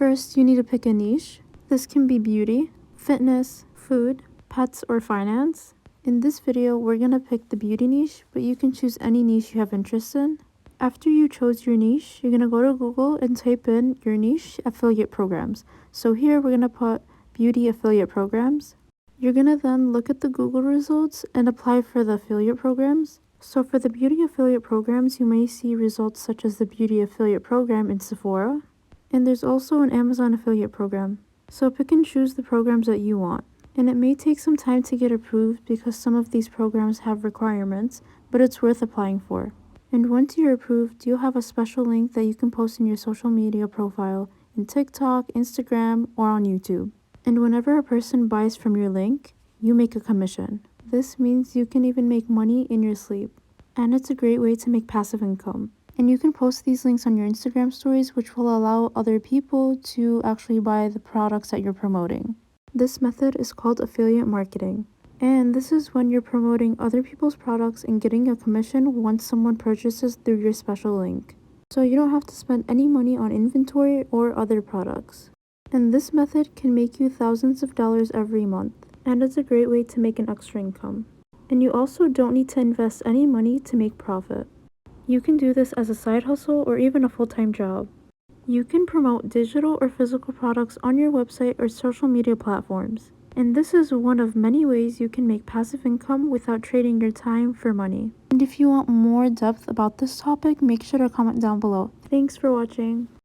First, you need to pick a niche. This can be beauty, fitness, food, pets, or finance. In this video, we're going to pick the beauty niche, but you can choose any niche you have interest in. After you chose your niche, you're going to go to Google and type in your niche affiliate programs. So here we're going to put beauty affiliate programs. You're going to then look at the Google results and apply for the affiliate programs. So for the beauty affiliate programs, you may see results such as the beauty affiliate program in Sephora. And there's also an Amazon affiliate program. So pick and choose the programs that you want. And it may take some time to get approved because some of these programs have requirements, but it's worth applying for. And once you're approved, you'll have a special link that you can post in your social media profile in TikTok, Instagram, or on YouTube. And whenever a person buys from your link, you make a commission. This means you can even make money in your sleep. And it's a great way to make passive income. And you can post these links on your Instagram stories, which will allow other people to actually buy the products that you're promoting. This method is called affiliate marketing. And this is when you're promoting other people's products and getting a commission once someone purchases through your special link. So you don't have to spend any money on inventory or other products. And this method can make you thousands of dollars every month. And it's a great way to make an extra income. And you also don't need to invest any money to make profit. You can do this as a side hustle or even a full-time job. You can promote digital or physical products on your website or social media platforms. And this is one of many ways you can make passive income without trading your time for money. And if you want more depth about this topic, make sure to comment down below. Thanks for watching.